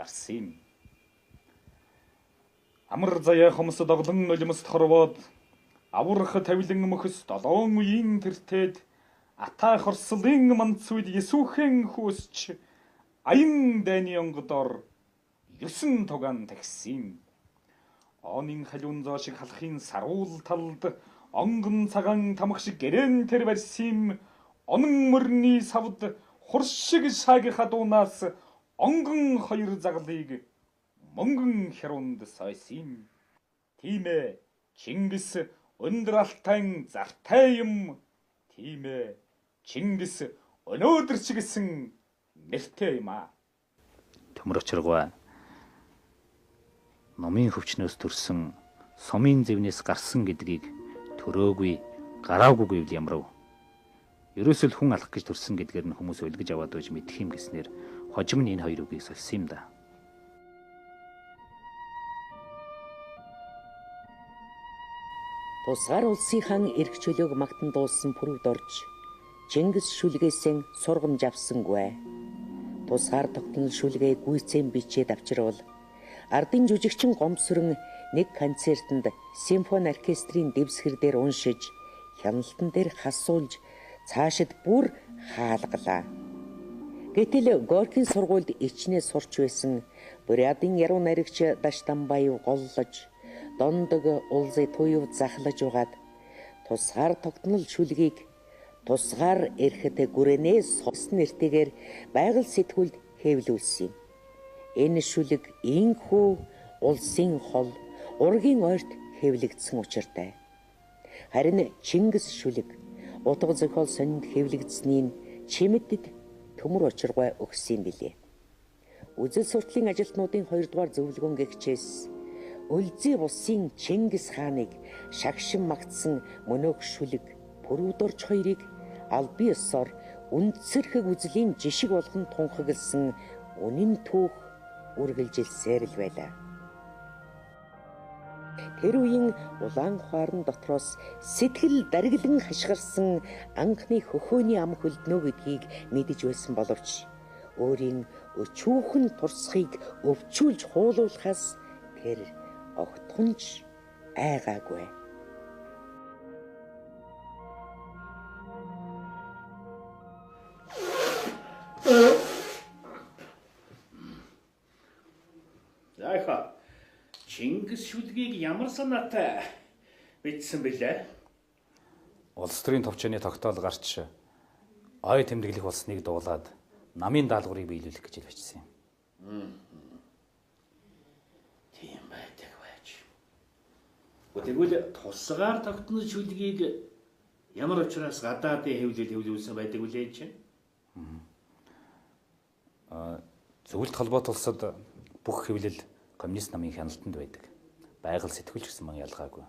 гарсан юм. Амар заяа хомсод оглон нулимс хорвоод аврах тавилан мөхс 7 үеийн тэртээд ата хорслын манцуд Есүхэн хөөсч аян дайны онгодоор 9 тугаан тагсан. Онын халуун зоо шиг халахын саруул талд онгон цагаан тамх шиг гэрэн тэр барьсан. Онон мөрний савд хурш шиг шаг хадуунаас онгон хоёр загалыг мөнгөн хярунд сойсон. Тийм ээ, Чингис өндөр алтай зартай юм. Тийм ээ, Чингис өнөөдөр ч гэсэн нэртэй юм аа. Төмөр очиргоо номын хөвчнөөс төрсөн сумын зэвнээс гарсан гэдгийг төрөөгүй гараагүй гэвэл ямрав. Ерөөсөл хүн алах гэж төрсөн гэдгээр нь хүмүүс өлгөж аваад байж мэдэх юм гэснээр хожим нь энэ хоёр үгийг сольсон юм да. Тусгаар улсынхан эрх чөлөөг магтан дуулсан пүрвд орж Чингис шүлгээсэн сургамж авсангүй. Тусгаар тогтнол шүлгээ гүйцэн бичээд авчирвал ардын жүжигчин Гомсөрн нэг концертанд симфони оркестрийн дэвсгэр дээр уншиж хяналтан дээр хасуулж цаашид бүр хаалгалаа. Гэтэл Горкийн сургуульд ичнээ сурч байсан Бурятын яруу найрагч Даштанбаев голлож дондог улзый туйв захлаж угаад тусгаар тогтнол шүлгийг тусгаар эрхэд гүрэнээс сонсон нэртэйгээр байгаль сэтгүүлд хэвлүүлсэн. Энэ шүлэг инхүү улсын хол ургийн ойрт хэвлэгдсэн учиртай. Харин Чингис шүлэг утга зохиол сонинд хэвлэгдсэнийг чимэдэд төмөр очиргой өгсөн билээ. Үзэл суртлын ажилтнуудын 2 дугаар зөвлөгөөн гэгчээс Өлзий бусын Чингис хааныг шагшин магтсан мөнөөх шүлэг пүрвдорж хоёрыг аль бие ёсоор үндсэрхэг үзлийн жишг болгон тунхагласан үнэн түүх үргэлжилсээр л байлаа. Тэр үеийн улаан хуаран дотроос сэтгэл дариглан хашгирсан анхны хөхөөний ам хөлднөө гэдгийг мэдэж байсан боловч өөрийн өчүүхэн турсхийг өвчүүлж хуулуулахаас тэр огтхонч айгаагүй. Яаха Чингис шүлгийг ямар санаатай бичсэн бэлээ? Улс төрийн товчооны тогтоол гарч ой тэмдэглэх болсныг дуулаад намын даалгаврыг биелүүлэх гэж бичсэн юм. Тийм байдаг байж. Тэгвэл тусгаар тогтнол шүлгийг ямар учраас гадаадын хэвлүүлсэн байдаг үлээ чинь? Зөвлөлт холбоот улсад бүх хэвлэл коммунист намын хяналтанд байдаг. Байгаль сэтгүүлч гэсэн маань ялгаагүй.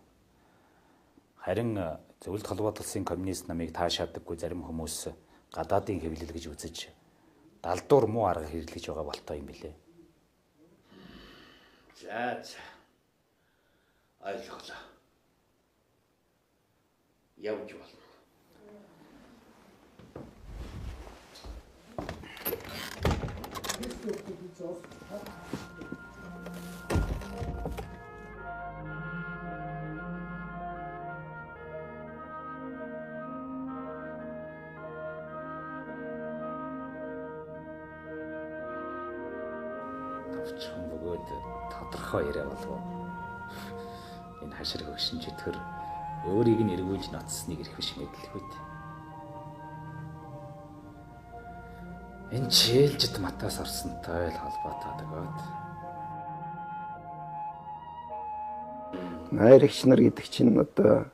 Харин зөвлөлт холбоот улсын коммунист намыг таашаадаггүй зарим хүмүүс гадаадын хэвлэл гэж үзэж далдуур муу арга хэрэглэж байгаа болтой юм билээ. За ойлголоо. Явж болно. Товчхон бөгөөд тодорхой яриа болов. Энэ хашир хөгшин чөтгөр өөрийг нь эргүүлж ноцсныг ирэх биш мэдлэгүйт. Энэ чээлжид матаас орсонтой л холбоотой дагаад. Найрагч нар гэдэг чинь одоо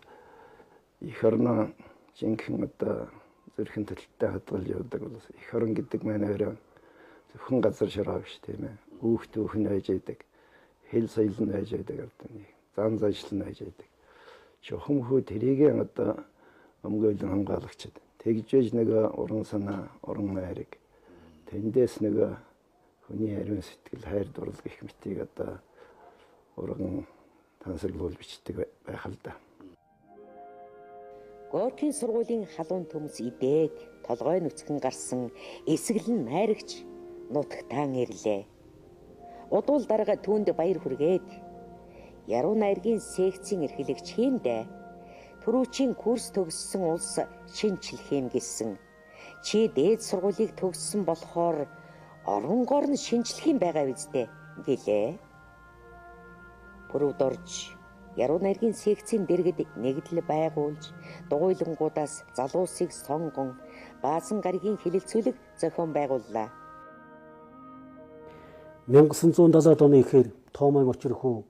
эх орноо жинхэнэ одоо зүрхэн төлөлтөй хадгал явдаг бол эх орн гэдэг маань өөрөө зөвхөн газар ширхав ш тийм ээ. Хүүхдүүхэн байж байдаг. Хэл соёл нь байж байдаг одоо нэг зан заншил нь байж байдаг. Чухам хүү тэрийг одоо өмгөөлөн хамгаалагчд тэгж байж нэг уран санаа, уран найраг тэндээс нэг хүний ариун сэтгэл хайр дурлал гэх мэтийг одоо уран тансаглуул бичдэг байх л да. Горкийн сургуулийн халуун төмс идэг толгой нүцгэн гарсан эсгэлэн найрагч нутагтаан ирлээ. Удуул дарга түүнд баяр хүргээд яруу найргийн секцийн эрхлэгч хийндэ түрүүчийн курс төгссөн улс шинжлэх юм гэсэн. Чи дээд сургуулийг төгссөн болохоор оронгоор нь шинжлэх юм байгаа үстэй гэлээ. Пүрвд орж яруу найргийн секцийн дэргэд нэгдэл байгуулж дугуйлангуудаас залуусыг сонгон баасан гаригийн хилэлцүүлэг зохион байгууллаа. 1970-аад оны ихээр Тоомын очир хүү,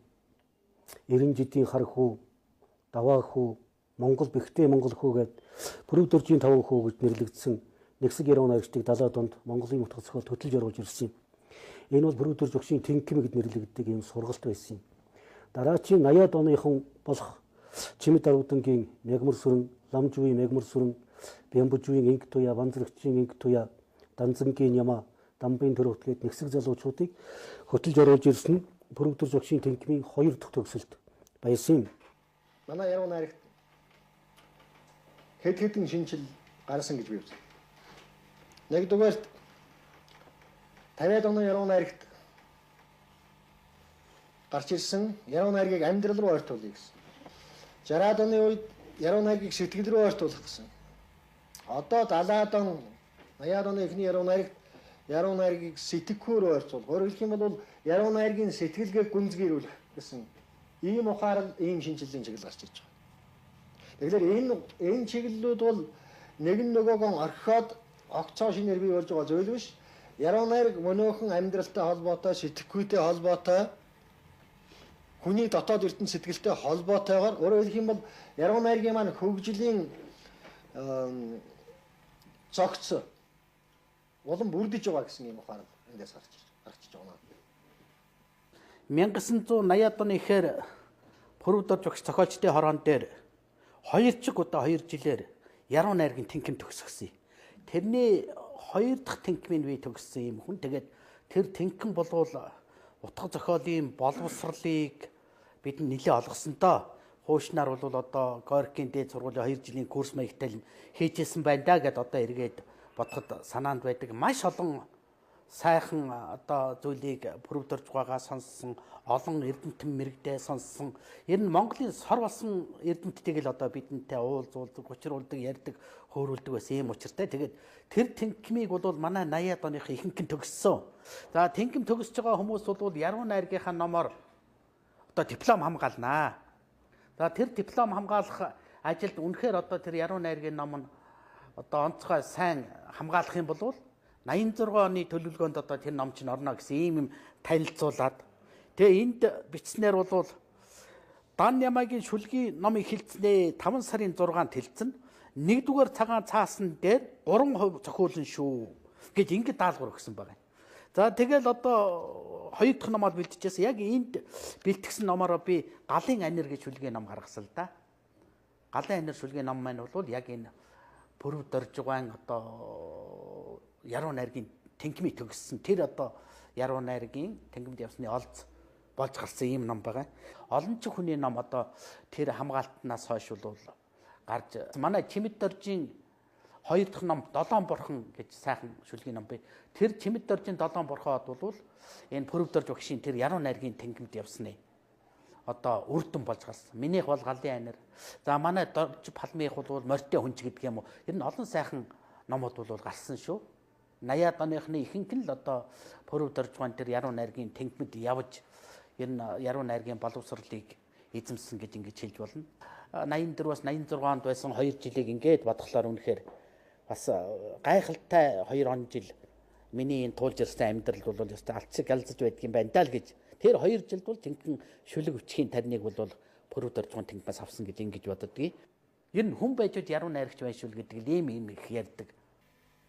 Эрен жидийн хар хүү, Даваа хүү, Монгол бэхтэй Монгол хүү гээд Пүрвд оржийн 5 хүү гэж нэрлэгдсэн нэгсэг яруу найрагчдыг 70-аад онд Монголын утга зохиол хөтлөж оруулж ирсэн юм. Энэ бол Пүрвд орж өгшийн тэнким гэд нэрлэгддэг ийм сургалт байсан юм. Дараачийн 80-аад оныхон болох Чимэд Аруудангийн Мягмар сүрэн, Ламжуугийн Мягмар сүрэн, Бямбужуугийн Инг туяа, Банзрагчийн Инг туяа, Данзангийн Яма, Дамбын төрөвт гээд нэгсэг залуучуудыг хөтлөж оруулж ирсэн нь Пүрвд орж өгшийн тэнкимийн 2 дахь төгсөлт байсан юм. Манай яруу найрагт хэдэн шинжил гарсан гэж би үзье. Нэгдүгээрт 50-аад оны яруу найрагт гарч ирсэн яруу найргийг амьдрал руу ойртуулъя гэсэн. 60-аад оны үед яруу найргийг сэтгэл рүү ойртуулах гэсэн. Одоо 70-аад он 80-аад оны эхний яруу найргийг сэтгэхүйрөө ойртуул. Өөрөөр хэлэх юм бол яруу найргийн сэтгэлгээ гүнзгийрүүлэх гэсэн ийм ухаарал ийм шинжилгээний чиглэл гарч ирж байгаа. Тэгэхээр энэ чиглэлүүд бол нэг нөгөөгөө орхиод огцоо шинээр бий болж байгаа зүйл биш. Яруу найраг мөнөөхөн амьдралтай холбоотой, сэтгэхүйтэй холбоотой, хүний дотоод эрдэнэ сэтгэлтэй холбоотойгоор өөрөөр хэлэх юм бол яруу найргийн маань хөгжлийн зогц улам бүрдэж байгаа гэсэн юм ухаан эндээс гарч байгаа. 1980-аад оны ихээр Пүрвд орж өгч зохиолчдын хороон дээр 2 удаа 2 жилээр яруу найргийн тэнким төгсгсөн. Тэрний 2 дахь тэнкимийг би төгссөн юм хүн. Тэгээд тэр тэнким болвол утга зохиолын боловсролыг бид нэлээд олгосон доо. Хуушнаар бол одоо Горькийн дээд сургуулийн 2 жилийн курс маягтай хийжсэн байна да гэд одоо эргээд бодоход санаанд байдаг. Маш олон сайхан одоо зүйлийг Пүрвд орж байгаагаа сонссон, олон эрдэмтэн мэрэгдээ сонссон. Ер нь Монголын сор болсон эрдэмтдийг л одоо бидэнтэй уулзуулдаг, учруулдаг, ярьдаг, хөөрүүлдэг байсан юм учиртай. Тэгээд тэр тэнкимийг бол манай 80-аад оных ихэнх нь төгссөн. За тэнким төгсөж байгаа хүмүүс бол яруу найргийнхаа номоор одоо диплом хамгаалнаа. За тэр диплом хамгаалах ажилд үнэхээр одоо тэр яруу найргийн ном нь одоо онцгой сайн хамгаалах юм бол 86 оны төлөвлөгөөнд одоо тэр ном чинь орно гэсэн ийм юм танилцуулаад тэгээ энд бичснээр бол Дан Ямагийн шүлгийн номыг хилцнээ 5 сарын 6-нд хэлцэн 1-р цагаан цаасан дээр 3% зохиолн шүү гэж ингэ даалгавар өгсөн байгаа. За тэгэл одоо 2 дахь номоор бэлтжижсэн. Яг энд бэлтгэсэн номороо би Галын анир гэж шүлгийн ном гаргасан л да. Галын анир шүлгийн ном маань бол яг энэ Пүрвд орж байгаа одоо яруу найргийн тэнкимийг төгссөн. Тэр одоо яруу найргийн тэнгимд явсны олз болж гарсан ийм ном байгаа. Олон ч хүний ном одоо тэр хамгаалтнаас хойш бол гарч манай Чимэд оржийн 2 дахь ном 7 бурхан гэж сайхан шүлгийн ном бай. Тэр Чимэд оржийн 7 бурхад бол энэ Пүрвд орж багшийн тэр яруу найргийн тэнгимд явсны одоо үрдэн болж гарсан. Минийх бол Галын анир. За манай Дорж Палмих бол Морьтой хүнч гэдэг юм уу. Ер нь олон сайхан номууд бол гарсан шүү. 80-аад оныхны ихэнх нь л одоо Пүрвд орж байгаа тэр яруу найргийн тэнгимд явж ер нь яруу найргийн боловсролыг эзэмсэн гэж ингэж хэлж болно. 84-аас 86 онд байсан 2 жилийг ингээд бодглохоор үнэхээр бас гайхалтай 2 жил миний энэ туулж ирсэн амьдрал бол ёстой алцыг алзаж байдаг юм байна даа л гэж. Тэр 2 жилд бол тэнхэн шүлэг өчхийн тарныг бол Пүрвд орж байгаа тэнгимээс авсан гэж ингэж боддгийг. Ер нь хүн байж яруу найрагч байшгүй гэдэг ийм их ярьдаг.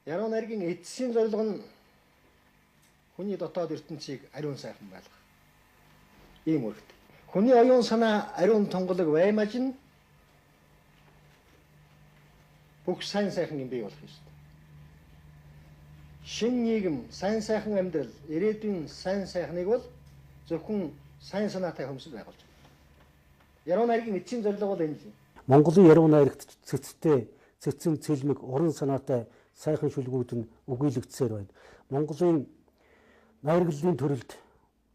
Яруу найргийн эцсийн зорилго нь хүний дотоод ертөнцийг ариун сайхан байлгах. Ийм үүрэгтэй. Хүний оюун санаа ариун тунгалаг баймаж нь бүх сайн сайхан юм бий болох юм. Шин нийгэм, сайн сайхан амьдрал, ирээдүйн сайн сайхныг бол зөвхөн сайн санаатай хүмүүсд байгуулж байна. Яруу найргийн эцсийн зорилго бол энэ л юм. Монголын яруу найрагт цэцтэй, цэцэн цэлмэг, уран санаатай сайхан шүлгүүд нь өгүүлэгдсээр байна. Монголын найрагдлын төрөлд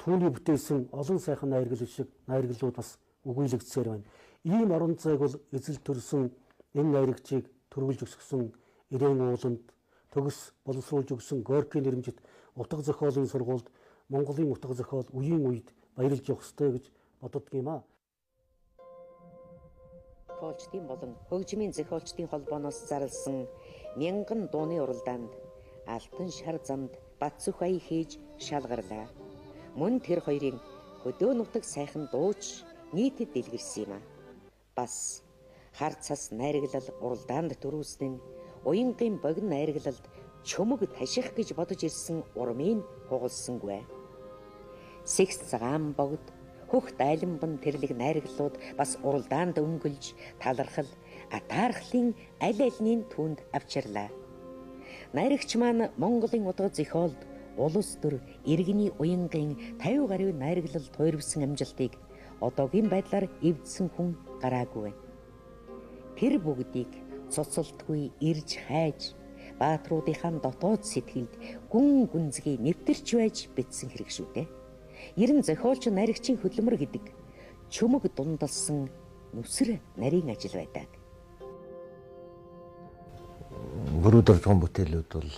түүний бүтээсэн олон сайхан найргалууд бас өгүүлэгдсээр байна. Ийм орон зайг бол эзэл төрсөн энэ найрагчийг төрүүлж өсгсөн Ирээн ууланд төгс боловсруулж өгсөн Горькийн нэрмжит утга зохиолын сургуульд Монголын утга зохиол үеийн үед баярлж явах ёстой гэж боддог юм аа. Зохиолчдын болон хөгжмийн зохиолчдын холбооноос зарласан мянган дууны уралдаанд алтан шар замд бат зүх ая хийж шалгарлаа. Мөн тэр хоёрын хөдөө нутаг сайхан дууч нийтэд дэлгэрсэн юм аа. Бас хар цас найраглал уралдаанд төрүүлсэн нь уянгийн богино найраглалд чөмөг таших гэж бодож ирсэн урмыг хугалсангүй. Сэгс цагаан богд хөх дайланбан тэрлэг найраглууд бас уралдаанд өнгөлж талархал атаархлын аль альнийг түнд авчирлаа. Найрагч маань Монголын утга зохиолд улс төр иргэний уянгийн 50 гаруй найраглал туйрвсан амжилтыг одоогийн байдлаар эвдсэн хүн гараагүй байна. Тэр бүгдийг цоцолтгүй ирж хайж баатруудынхаа дотоод сэтгэлд гүн гүнзгий нэвтэрч байж битсэн хэрэг шүү дээ. Ерэн зохиолч найрагчийн хөдөлмөр гэдэг чөмөг дундалсан нүсэр нарийн ажил байдаг. Бүрүүдэр зүүн бүтээлүүд бол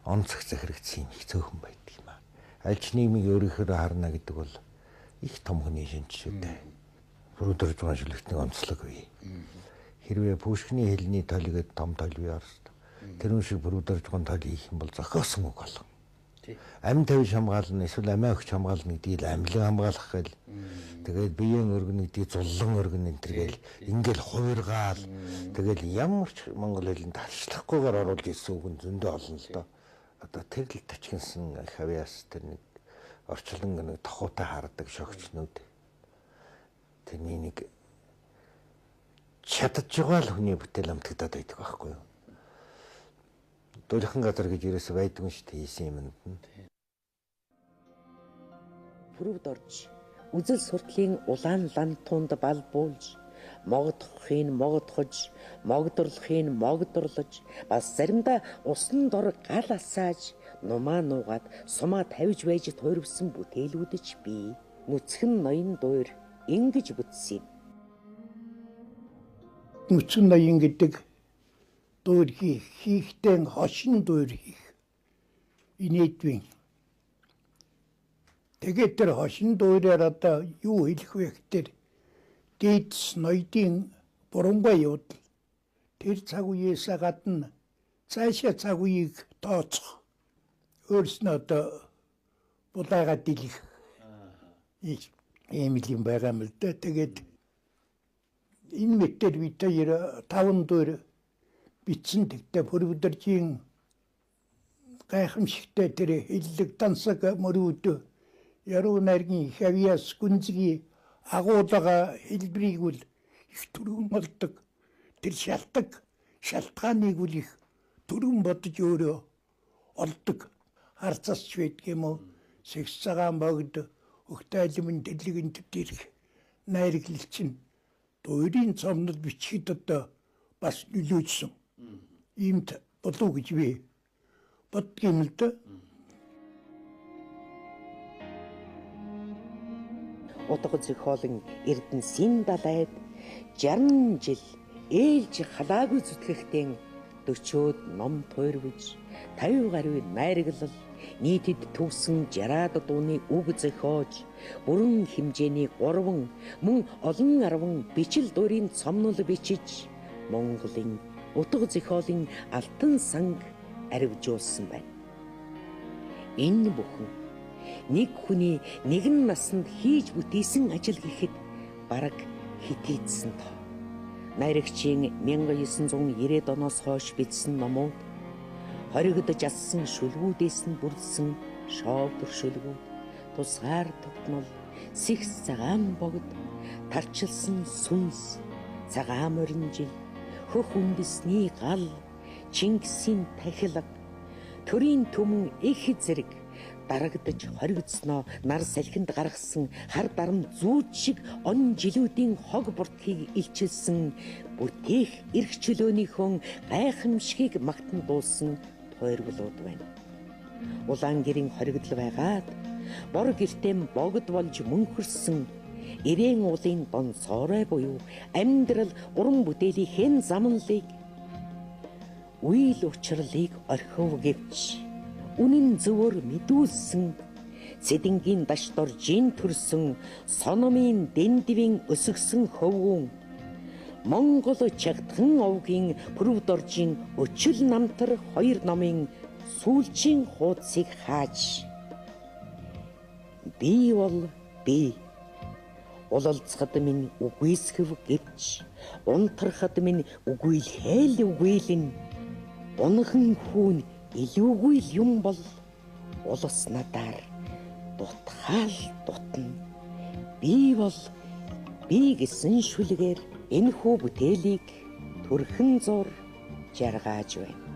онцгой захирагдсан их цөөхөн байдаг юм аа. Аль ч нийгмийг өөрийнхөө харна гэдэг бол их том хүний шинж шүү дээ. Бүрүүдэр зүүн шүлэгтний онцлог бий. Хэрвээ Пушкины хэлний тойл гэдэг том тойл бий орсон. Тэрүүн шиг бүрүүдэр зүүн тойл хийх юм бол зохиосон үг болго. Амь тавьж хамгаална, эсвэл амиа өгч хамгаална гэдгийг амлан хамгаалах гээл. Тэгээд биеийн өргөн гэдгийг зуллан өргөн энэ төр гээл ингээл хуургаал. Тэгэл ямар ч монгол хэлэнд харьцлахгүйгээр оруулж ирсэн үг зөндөө олон л доо. Одоо тэрл тачгинсан хавьяас тэр нэг орчлон нэг тохуутай хардаг шогчнууд. Тэрний нэг чадж байгаа л хүний бүтээл амтгадаад байдаг байхгүй юу? Дуулхан газар гэж ерөөсөө байдгүй шүү дээ хийсэн юмд нь. Бүрүүд орж үзэл суртлын улаан лантуунд бал буулж, могдохын могдохж, могдорлохын могдорлож, бас заримдаа усан дор гал асааж, нумаа нуугаад сумаа тавьж байж туйрвсан бүтээлүүдэж би нүцгэн ноён дуур ингэж бүтсэн. Нүцгэн ноён гэдэг дуур хийхдээ хошин дуур хийх инээдвэн. Тэгээд тэр хошин дуураар одоо юу хэлэх вэ гэхээр дээдс ноёдын бурангаа явдал тэр цаг үеэс гадна цаашаа цаг үеийг тооцох өөрснөө одоо булаагаа дэлгэх ийм юм байгаа юм л да. Тэгээд энэ мэтэр бид 5 дуур бичсэн тэгтээ Бүрүүдэржийн гайхамшигтай тэр хиллэг дансаг мөрүүд яруу найргийн хавьяас гүнзгий агуулга хэлбэрийг үл их түрүүн болдог. Тэр шалтгааныг үл их түрүүн бодож өөрөө олдог. Харцасч байдаг юм уу? Сэгс цагаан богд өгтайлмын дэлгэнд дэрх найрглал чинь дуурийн цомнод бичихэд одоо бас нөлөөжсөн. Иймд болов гэж би бодгийм л да. Утга зохиолын Эрдэнэсийн далайд 60 жил ээлж халаагүй зүтгэхтэн 40-од ном туйрвж 50 гаруй найрглал нийтэд төвсөн 60 дууны үг зохиож бүрэн хэмжээний 3 мөн олон 10 бичил дуурийн цомнол бичиж Монголын утга зохиолын алтан санг арвижуулсан байна. Энэ бүхэн нэг хүний нэгэн насанд хийж бүтээсэн ажил гэхэд бараг хитээдсэн тоо. Найрагчийн 1990-ад оноос хойш бичсэн номууд хоригдож ассан шүлгүүдээс нь бүрдсэн шоовдөр шүлгүүд, тусгаар тогтнол, сэгс цагаан богд, тарчилсан сүнс, цагаан морин жил, хөх үндэсний гал, Чингисийн тахилга, төрийн түмэн их зэрэг дарагдж хоригдсноо нар салхинд гаргасан хар дарам зүүд шиг он жилүүдийн хог буртгийг илчилсэн бүтээх эрх чөлөөнийхөө гайхамшигыг магтан дуулсан тойрголууд байна. Улаан гэрийн хоригдл байгаад бор гэртээ богд болж мөнхөрсөн ирээн уулын дон соорой буюу амьдрал уран бүтээлийнхэн замналыг үйл учрлыг орхив гэвч үнэн зөвөр мэдүүлсэн сэдингийн даштор жин төрсөн сономын дэндивийн өсгсөн хөвгүүн Монгол чагдхан овгийн Пүрвдоржийн өчил намтар 2 номын сүүлчийн хуудсыг хааж би бол би улалцахад минь үгүйсгэв гэвч унтрахад минь үгүйлхээл үгүйлэн унхан хүүн илүүгүй юм бол улас надаар дутгаал дутна би бол би гэсэн шүлгээр энэхүү бүтээлийг төрхөн зур жаргааж байна.